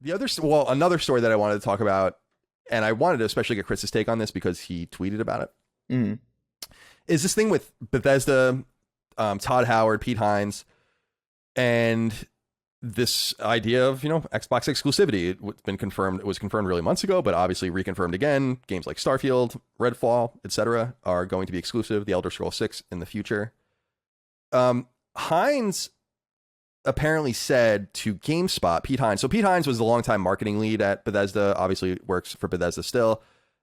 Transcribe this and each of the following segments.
Another story that I wanted to talk about, and I wanted to especially get Chris's take on this because he tweeted about it, is this thing with Bethesda, Todd Howard, Pete Hines, and this idea of, Xbox exclusivity. It's been confirmed. It was confirmed really months ago, but obviously reconfirmed again. Games like Starfield, Redfall, etc. are going to be exclusive. The Elder Scrolls 6 in the future. Hines apparently said to GameSpot, Pete Hines. So Pete Hines was the longtime marketing lead at Bethesda, obviously works for Bethesda still.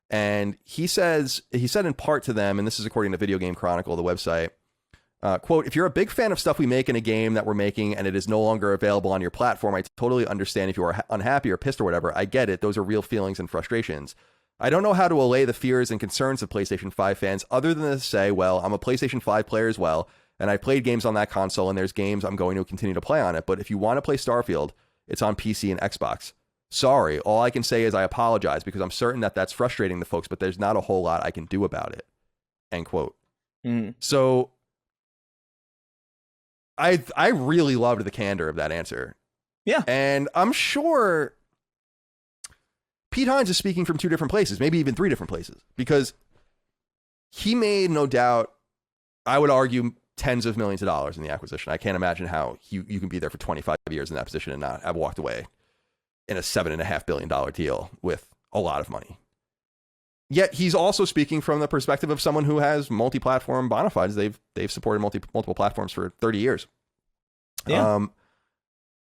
And he said in part to them, and this is according to Video Game Chronicle, the website, quote, if you're a big fan of stuff we make in a game that we're making and it is no longer available on your platform, I totally understand if you are unhappy or pissed or whatever. I get it. Those are real feelings and frustrations. I don't know how to allay the fears and concerns of PlayStation 5 fans other than to say, well, I'm a PlayStation 5 player as well, and I played games on that console, and there's games I'm going to continue to play on it. But if you want to play Starfield, it's on PC and Xbox. Sorry, all I can say is I apologize because I'm certain that that's frustrating to folks, but there's not a whole lot I can do about it. End quote. So I really loved the candor of that answer. Yeah. And I'm sure Pete Hines is speaking from two different places, maybe even three different places, because he made, no doubt, I would argue, tens of millions of dollars in the acquisition. I can't imagine how you can be there for 25 years in that position and not have walked away in a $7.5 billion deal with a lot of money. Yet he's also speaking from the perspective of someone who has multi-platform bona fides. They've supported multiple platforms for 30 years. Yeah.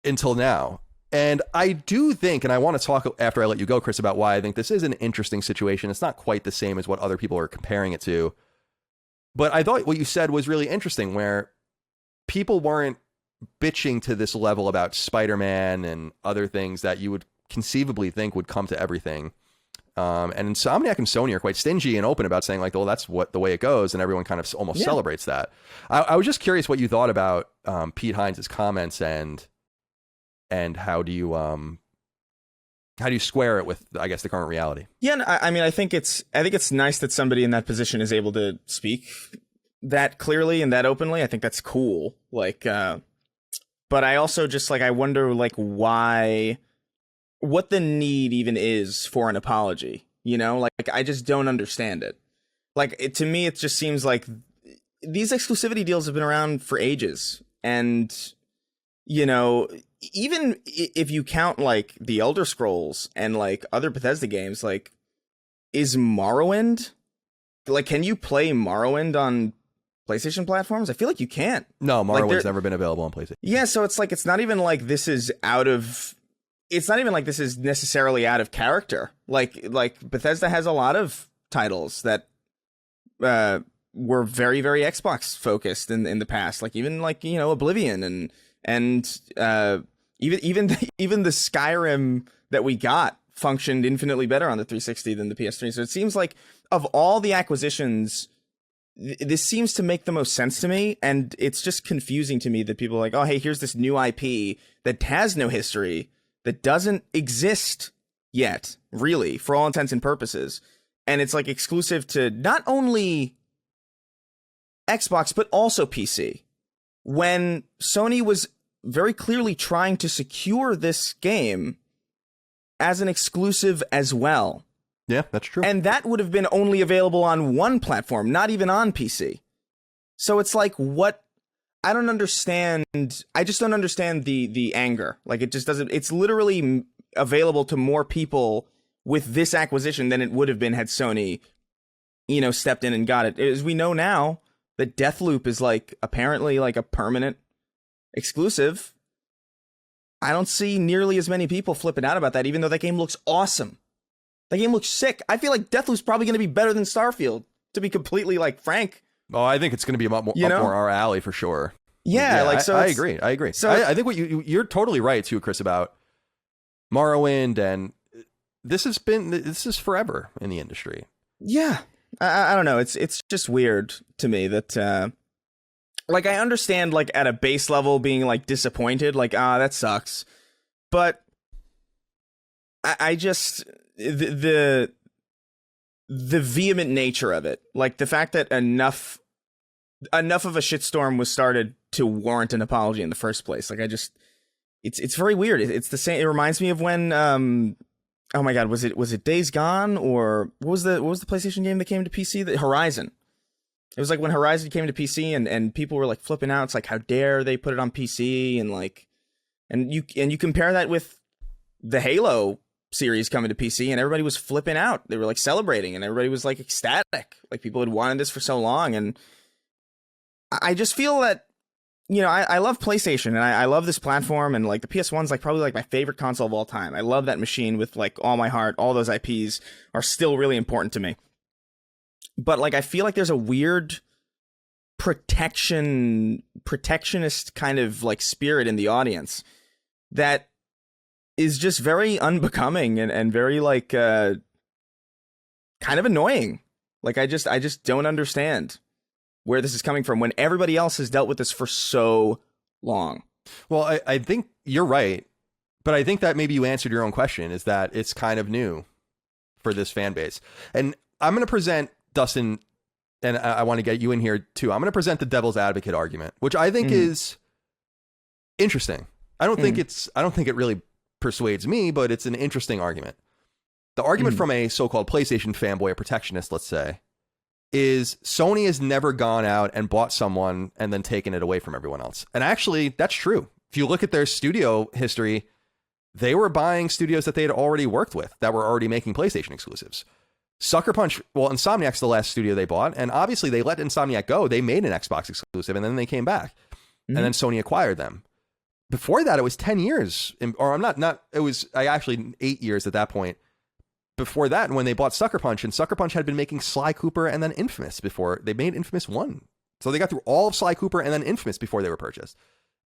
Until now. And I do think, and I want to talk after I let you go, Chris, about why I think this is an interesting situation. It's not quite the same as what other people are comparing it to. But I thought what you said was really interesting, where people weren't bitching to this level about Spider-Man and other things that you would conceivably think would come to everything. And Insomniac and Sony are quite stingy and open about saying, like, well, that's the way it goes. And everyone kind of almost celebrates that. I was just curious what you thought about Pete Hines' comments and how do you square it with, I guess, the current reality? Yeah, I mean, I think it's nice that somebody in that position is able to speak that clearly and that openly. I think that's cool. Like, but I also just I wonder what the need even is for an apology. I just don't understand it. To me, it just seems like these exclusivity deals have been around for ages, and even if you count the Elder Scrolls and other Bethesda games, is Morrowind, can you play Morrowind on PlayStation platforms? I feel like you can't. No, Morrowind's never been available on PlayStation. Yeah, so it's it's not even this is out of. It's not even this is necessarily out of character. Bethesda has a lot of titles that were very, very Xbox focused in the past. Even Oblivion and even the Skyrim that we got functioned infinitely better on the 360 than the PS3. So it seems like of all the acquisitions, this seems to make the most sense to me. And it's just confusing to me that people are like, oh, hey, here's this new IP that has no history, that doesn't exist yet, really, for all intents and purposes. And it's exclusive to not only Xbox, but also PC. When Sony was very clearly trying to secure this game as an exclusive as well. Yeah, that's true. And that would have been only available on one platform, not even on PC. So it's what? I don't understand. I just don't understand the anger. It just doesn't. It's literally available to more people with this acquisition than it would have been had Sony, stepped in and got it. As we know now, that Deathloop is apparently a permanent exclusive. I don't see nearly as many people flipping out about that, even though that game looks awesome. That game looks sick. I feel like Deathloop's probably going to be better than Starfield, to be completely frank. Oh, I think it's going to be up more our alley for sure. Yeah, I agree. I agree. So I think what you're totally right too, Chris, about Morrowind, and this is forever in the industry. Yeah, I don't know. It's just weird to me that I understand at a base level being disappointed, that sucks, but I just the vehement nature of it, the fact that enough of a shitstorm was started to warrant an apology in the first place. it's very weird. It's the same. It reminds me of when oh my God, was it Days Gone, or what was the PlayStation game that came to PC? The Horizon. It was like when Horizon came to PC and people were like flipping out. It's like, how dare they put it on PC, and like, and you compare that with the Halo series coming to PC, and everybody was flipping out. They were like celebrating, and everybody was like ecstatic. Like, people had wanted this for so long, and I just feel that, I love PlayStation, and I love this platform, and like the PS1's like probably like my favorite console of all time. I love that machine with like all my heart. All those IPs are still really important to me. But like, I feel like there's a weird protectionist kind of like spirit in the audience that is just very unbecoming and very like kind of annoying. Like, I just don't understand where this is coming from when everybody else has dealt with this for so long. Well, I think you're right, but I think that maybe you answered your own question, is that it's kind of new for this fan base. And I'm going to present, Dustin, and I want to get you in here too. I'm going to present the devil's advocate argument, which I think is interesting. I don't think it really persuades me, but it's an interesting argument. The argument from a so-called PlayStation fanboy, a protectionist, let's say, is Sony has never gone out and bought someone and then taken it away from everyone else. And actually, that's true. If you look at their studio history, they were buying studios that they had already worked with that were already making PlayStation exclusives. Sucker Punch, well, Insomniac's the last studio they bought, and obviously they let Insomniac go. They made an Xbox exclusive, and then they came back, and then Sony acquired them. Before that, it was 10 years, or it was actually 8 years at that point. Before that, when they bought Sucker Punch, and Sucker Punch had been making Sly Cooper and then Infamous before they made Infamous 1. So they got through all of Sly Cooper and then Infamous before they were purchased.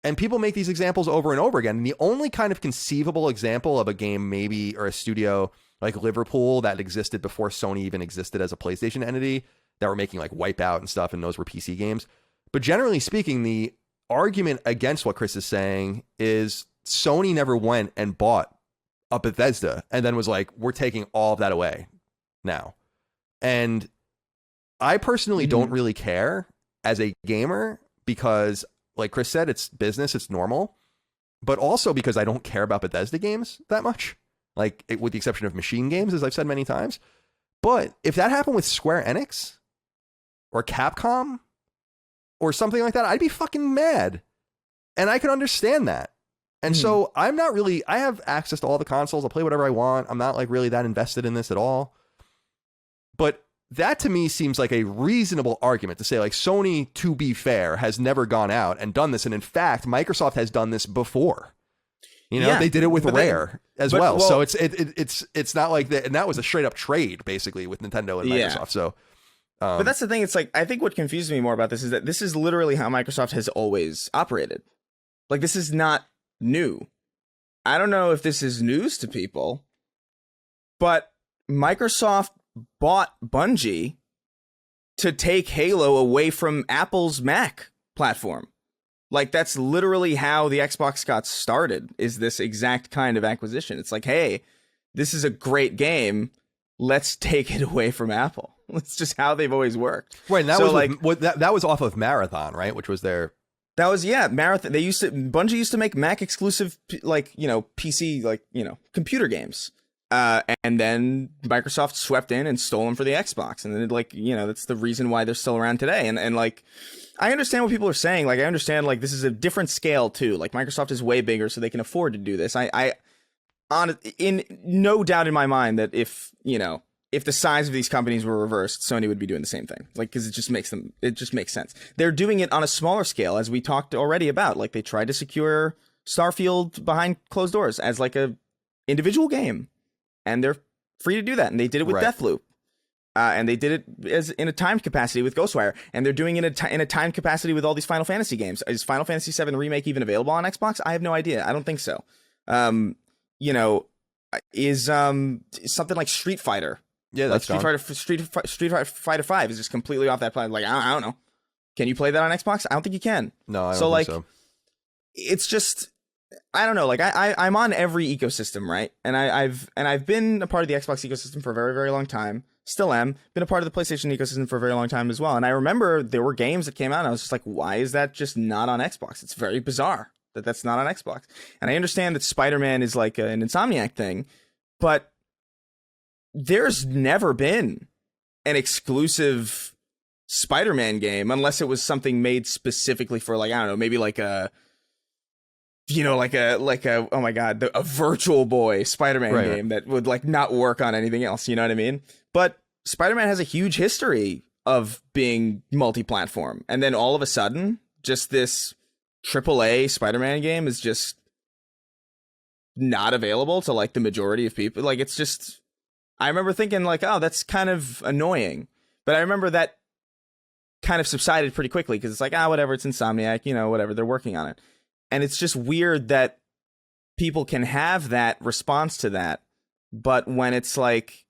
And people make these examples over and over again. And the only kind of conceivable example of a game, maybe, or a studio like Liverpool that existed before Sony even existed as a PlayStation entity, that were making like Wipeout and stuff, and those were PC games. But generally speaking, the argument against what Chris is saying is Sony never went and bought a Bethesda and then was like, we're taking all of that away now. And I personally don't really care as a gamer, because like Chris said, it's business, it's normal, but also because I don't care about Bethesda games that much, like with the exception of machine games, as I've said many times. But if that happened with Square Enix or Capcom or something like that, I'd be fucking mad. And I can understand that. And so I'm not really, I have access to all the consoles. I'll play whatever I want. I'm not like really that invested in this at all. But that to me seems like a reasonable argument to say, like, Sony, to be fair, has never gone out and done this. And in fact, Microsoft has done this before. They did it with Rare as well. So it's not like that. And that was a straight up trade basically with Nintendo and Microsoft. So, but that's the thing. It's like, I think what confuses me more about this is that this is literally how Microsoft has always operated. Like, this is not new. I don't know if this is news to people, but Microsoft bought Bungie to take Halo away from Apple's Mac platform. Like, that's literally how the Xbox got started, is this exact kind of acquisition. It's like, hey, this is a great game, let's take it away from Apple. It's just how they've always worked. Right, and that was off of Marathon, right? Which was their... That was, Marathon. Bungie used to make Mac exclusive, like, PC, like, computer games. And then Microsoft swept in and stole them for the Xbox. And then, like, that's the reason why they're still around today. And like, I understand what people are saying. Like, I understand, like, this is a different scale, too. Like, Microsoft is way bigger, so they can afford to do this. In no doubt in my mind that if the size of these companies were reversed, Sony would be doing the same thing. Like, because it just makes sense. They're doing it on a smaller scale, as we talked already about. Like, they tried to secure Starfield behind closed doors as like a individual game, and they're free to do that. And they did it with Deathloop, and they did it as in a timed capacity with Ghostwire, and they're doing it in a timed capacity with all these Final Fantasy games. Is Final Fantasy VII Remake even available on Xbox? I have no idea. I don't think so. Is something like Street Fighter? Yeah, that's like Street Fighter 5 is just completely off that plan. Like, I don't know. Can you play that on Xbox? I don't think you can. No, I don't think so. It's just, I don't know. Like, I'm on every ecosystem, right? And I've been a part of the Xbox ecosystem for a very, very long time. Still am. Been a part of the PlayStation ecosystem for a very long time as well. And I remember there were games that came out and I was just like, why is that just not on Xbox? It's very bizarre. That's not on Xbox. And I understand that Spider-Man is like an Insomniac thing, but there's never been an exclusive Spider-Man game unless it was something made specifically for, like, I don't know, maybe like a oh my god, a Virtual Boy Spider-Man game that would like not work on anything else, you know what I mean? But Spider-Man has a huge history of being multi-platform, and then all of a sudden just this AAA Spider-Man game is just not available to like the majority of people. Like, it's just, I remember thinking like, oh, that's kind of annoying, but I remember that kind of subsided pretty quickly because it's like, whatever, it's Insomniac, whatever, they're working on it. And it's just weird that people can have that response to that, but when it's like,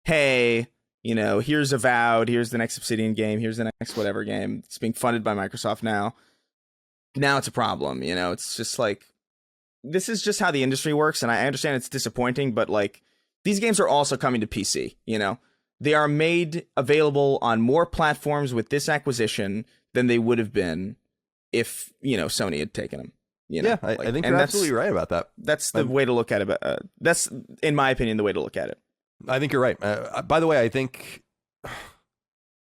hey, here's Avowed, here's the next Obsidian game, here's the next whatever game, it's being funded by Microsoft now it's a problem. It's just like, this is just how the industry works, and I understand it's disappointing, but like, these games are also coming to PC. They are made available on more platforms with this acquisition than they would have been if Sony had taken them. I think you're absolutely right about that. That's the way to look at it. That's, in my opinion, the way to look at it. I think you're right. By the way, I think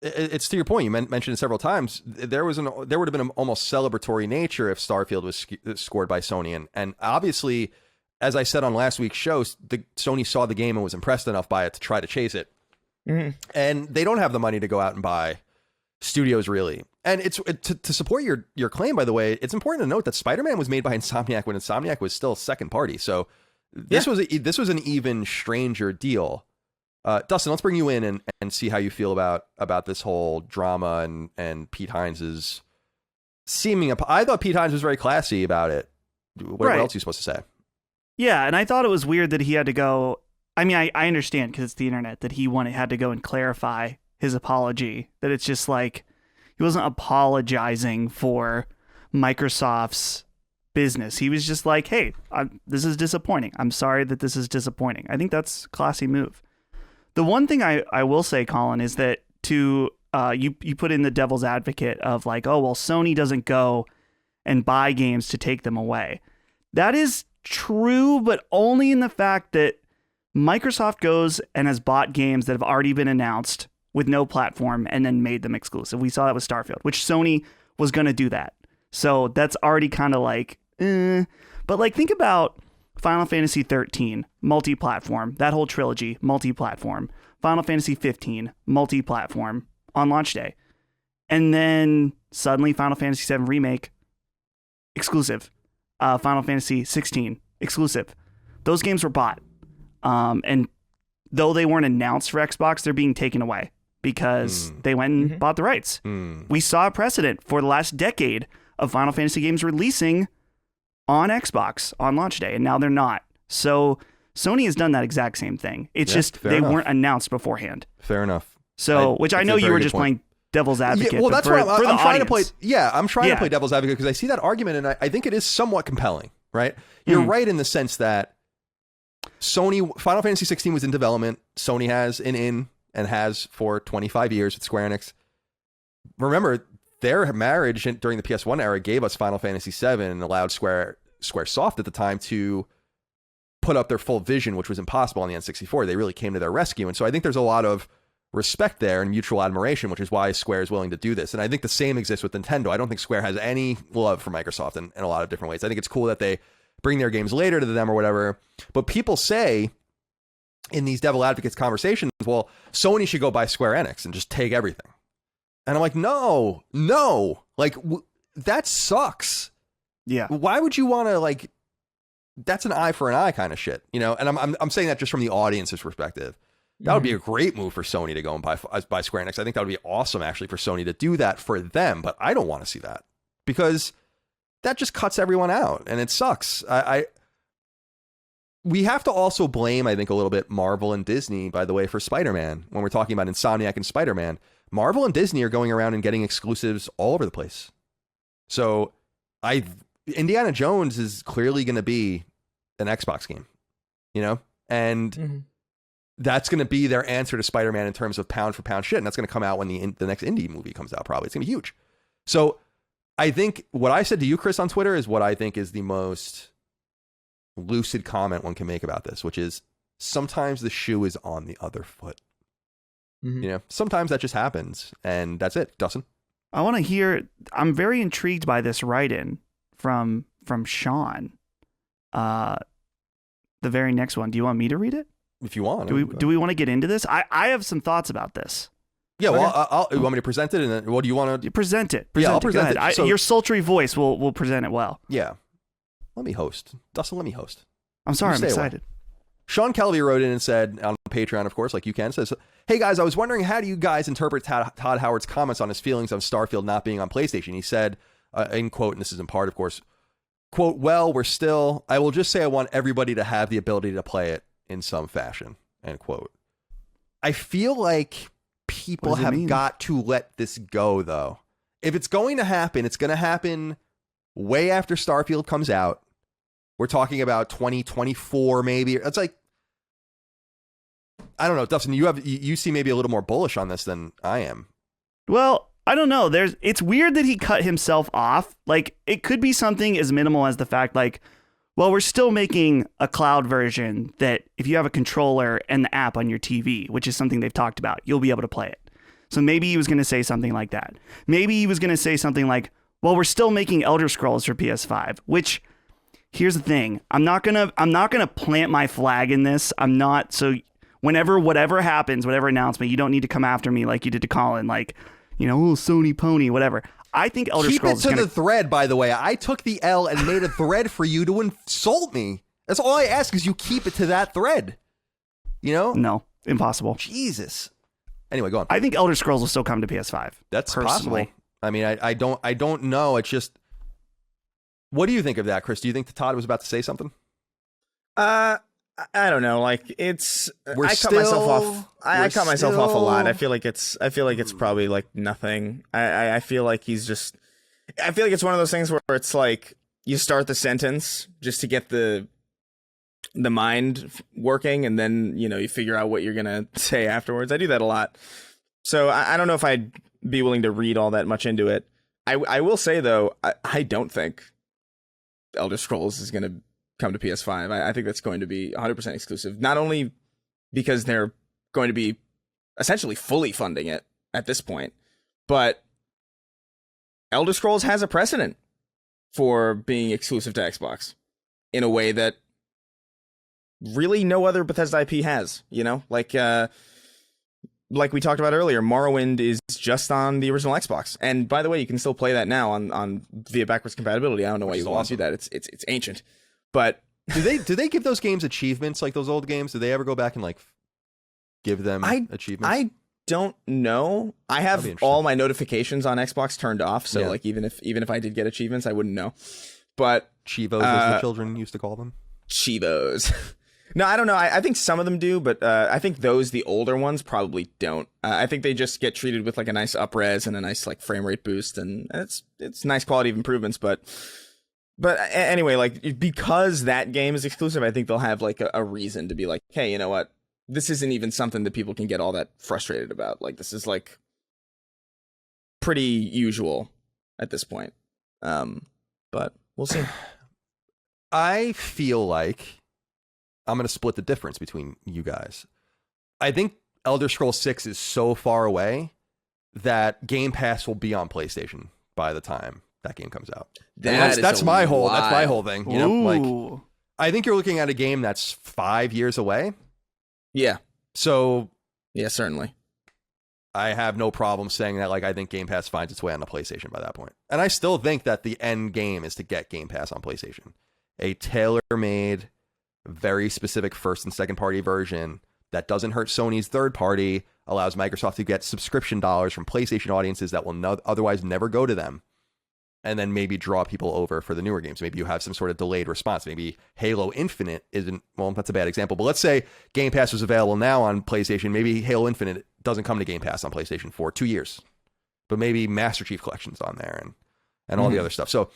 it's to your point. You mentioned it several times. There would have been an almost celebratory nature if Starfield was scored by Sony, and obviously, as I said on last week's show, Sony saw the game and was impressed enough by it to try to chase it. Mm-hmm. And they don't have the money to go out and buy studios, really. And it's to support your claim, by the way, it's important to note that Spider-Man was made by Insomniac when Insomniac was still second party. So this was an even stranger deal. Dustin, let's bring you in and see how you feel about this whole drama and Pete Hines's seeming. I thought Pete Hines was very classy about it. What else are you supposed to say? Yeah, and I thought it was weird that he had to go. I mean, I understand because it's the internet that he had to go and clarify his apology. That it's just like he wasn't apologizing for Microsoft's business. He was just like, hey, this is disappointing. I'm sorry that this is disappointing. I think that's a classy move. The one thing I will say, Colin, is that you put in the devil's advocate of like, oh, well, Sony doesn't go and buy games to take them away. That is true, but only in the fact that Microsoft goes and has bought games that have already been announced with no platform and then made them exclusive. We saw that with Starfield, which Sony was going to do that. So that's already kind of like, But like, think about Final Fantasy 13, multi-platform, that whole trilogy, multi-platform. Final Fantasy 15, multi-platform on launch day. And then suddenly Final Fantasy 7 Remake, exclusive. Final Fantasy 16, exclusive. Those games were bought. And though they weren't announced for Xbox, they're being taken away because they went and bought the rights. We saw a precedent for the last decade of Final Fantasy games releasing on Xbox on launch day, and now they're not. So Sony has done that exact same thing. It's just they weren't announced beforehand. Fair enough. So, which I know you were just playing devil's advocate. Yeah, well, that's what I'm trying to play. Yeah, I'm trying to play devil's advocate because I see that argument, and I think it is somewhat compelling, right? You're right in the sense that Final Fantasy 16 was in development. Sony has and has for 25 years with Square Enix. Remember, their marriage during the PS1 era gave us Final Fantasy 7 and allowed Squaresoft at the time to put up their full vision, which was impossible on the N64. They really came to their rescue. And so I think there's a lot of respect there and mutual admiration, which is why Square is willing to do this. And I think the same exists with Nintendo. I don't think Square has any love for Microsoft in a lot of different ways. I think it's cool that they bring their games later to them or whatever. But people say in these devil advocates conversations, well, Sony should go buy Square Enix and just take everything. And I'm like, no, like that sucks. Yeah. Why would you want to like, that's an eye for an eye kind of shit, And I'm saying that just from the audience's perspective. That would be a great move for Sony to go and buy Square Enix. I think that would be awesome actually for Sony to do that for them, but I don't want to see that because that just cuts everyone out and it sucks. We have to also blame, I think, a little bit Marvel and Disney, by the way, for Spider-Man. When we're talking about Insomniac and Spider-Man, Marvel and Disney are going around and getting exclusives all over the place. So Indiana Jones is clearly going to be an Xbox game, and that's going to be their answer to Spider-Man in terms of pound for pound shit. And that's going to come out when the next indie movie comes out. Probably it's going to be huge. So I think what I said to you, Chris, on Twitter is what I think is the most lucid comment one can make about this, which is sometimes the shoe is on the other foot. Mm-hmm. Sometimes that just happens, and that's it. Dustin? I want to hear. I'm very intrigued by this write-in from Sean. The very next one. Do you want me to read it? If you want. Do we want to get into this? I have some thoughts about this. Yeah, well, you want me to present it, and then what do you want to present it? I'll present it. Your sultry voice will present it well. Yeah, let me host, Dustin. Let me host. I'm sorry, I'm excited. Sean Kelby wrote in and said on Patreon, of course, like you can, says, "Hey guys, I was wondering how do you guys interpret Todd Howard's comments on his feelings of Starfield not being on PlayStation? He said, in quote, and this is in part, of course, quote, well, I will just say I want everybody to have the ability to play it in some fashion, end quote. I feel like people have got to let this go, though. If it's going to happen, it's going to happen way after Starfield comes out. We're talking about 2024, maybe. It's like, I don't know, Dustin, you seem maybe a little more bullish on this than I am. Well, I don't know. It's weird that he cut himself off. Like, it could be something as minimal as the fact, like, well, we're still making a cloud version that if you have a controller and the app on your TV, which is something they've talked about, you'll be able to play it. So maybe he was going to say something like that. Maybe he was going to say something like, well, we're still making Elder Scrolls for PS5, which, here's the thing. I'm not going to plant my flag in this. I'm not. So whatever happens, whatever announcement, you don't need to come after me like you did to Colin, like, Sony pony, whatever. I think Elder Scrolls Keep it to the thread, by the way. I took the L and made a thread for you to insult me. That's all I ask is you keep it to that thread. No, impossible. Jesus. Anyway, go on. I think Elder Scrolls will still come to PS5. That's personally. Possible. I mean, I don't know. It's just, what do you think of that, Chris? Do you think Todd was about to say something? I don't know. Like, it's I cut myself off a lot. I feel like it's probably like nothing. I feel like it's one of those things where it's like you start the sentence just to get the mind working, and then you figure out what you're gonna say afterwards. I do that a lot. So I don't know if I'd be willing to read all that much into it. I will say though, I don't think Elder Scrolls is gonna come to PS5. I think that's going to be 100% exclusive. Not only because they're going to be essentially fully funding it at this point, but Elder Scrolls has a precedent for being exclusive to Xbox in a way that really no other Bethesda IP has, like we talked about earlier, Morrowind is just on the original Xbox. And by the way, you can still play that now on via backwards compatibility. I don't know why you want to do that. It's ancient. But do they give those games achievements like those old games? Do they ever go back and like give them achievements? I don't know. I have all my notifications on Xbox turned off, so like even if I did get achievements, I wouldn't know. But Chivos, as the children used to call them. Chivos. No, I don't know. I think some of them do, but I think the older ones probably don't. I think they just get treated with like a nice up-res and a nice like frame rate boost, and it's nice quality of improvements, But anyway, like, because that game is exclusive, I think they'll have like a reason to be like, hey, you know what? This isn't even something that people can get all that frustrated about. Like, this is like pretty usual at this point. But we'll see. I feel like I'm going to split the difference between you guys. I think Elder Scrolls 6 is so far away that Game Pass will be on PlayStation by the time that game comes out. That's my whole thing. Like, I think you're looking at a game that's 5 years away. Yeah. So yeah, certainly. I have no problem saying that. Like, I think Game Pass finds its way on the PlayStation by that point. And I still think that the end game is to get Game Pass on PlayStation. A tailor-made, very specific first and second party version that doesn't hurt Sony's third party, allows Microsoft to get subscription dollars from PlayStation audiences that will otherwise never go to them. And then maybe draw people over for the newer games. Maybe you have some sort of delayed response. Maybe Halo Infinite isn't, well, that's a bad example. But let's say Game Pass is available now on PlayStation. Maybe Halo Infinite doesn't come to Game Pass on PlayStation for 2 years. But maybe Master Chief Collection's on there and all the other stuff. So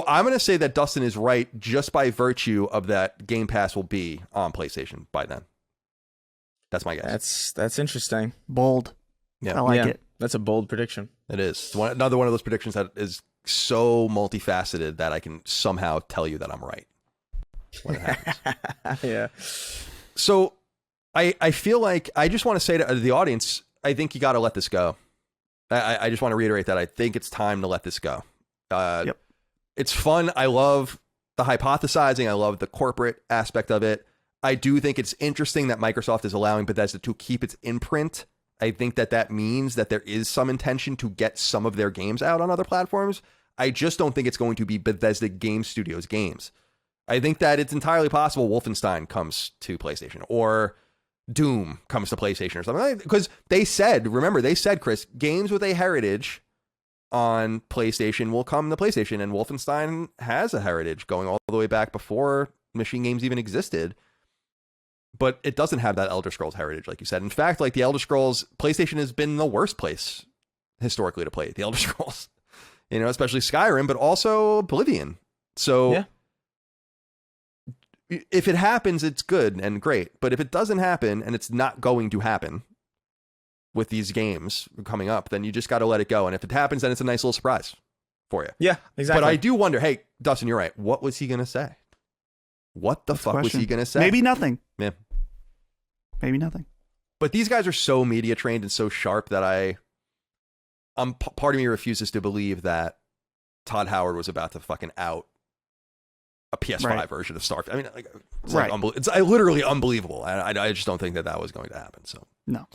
I'm going to say that Dustin is right just by virtue of that Game Pass will be on PlayStation by then. That's my guess. That's interesting. Bold. Yeah. I like it. That's a bold prediction. It is. It's another one of those predictions that is so multifaceted that I can somehow tell you that I'm right when it happens. Yeah. So I feel like I just want to say to the audience, I think you got to let this go. I just want to reiterate that I think it's time to let this go. Yep. It's fun. I love the hypothesizing. I love the corporate aspect of it. I do think it's interesting that Microsoft is allowing Bethesda to keep its imprint. I think that means that there is some intention to get some of their games out on other platforms. I just don't think it's going to be Bethesda Game Studios games. I think that it's entirely possible Wolfenstein comes to PlayStation or Doom comes to PlayStation or something. Because they said, Chris, games with a heritage on PlayStation will come to PlayStation, and Wolfenstein has a heritage going all the way back before machine games even existed. But it doesn't have that Elder Scrolls heritage, like you said. In fact, like the Elder Scrolls, PlayStation has been the worst place historically to play the Elder Scrolls, especially Skyrim, but also Oblivion. So yeah. If it happens, it's good and great. But if it doesn't happen, and it's not going to happen with these games coming up, then you just got to let it go. And if it happens, then it's a nice little surprise for you. Yeah, exactly. But I do wonder, hey, Dustin, you're right. What was he going to say? What the fuck was he going to say? Maybe nothing. Yeah. Maybe nothing. But these guys are so media trained and so sharp that part of me refuses to believe that Todd Howard was about to fucking out a PS5 version of Starfield. I mean, it's literally unbelievable. I just don't think that was going to happen. So no.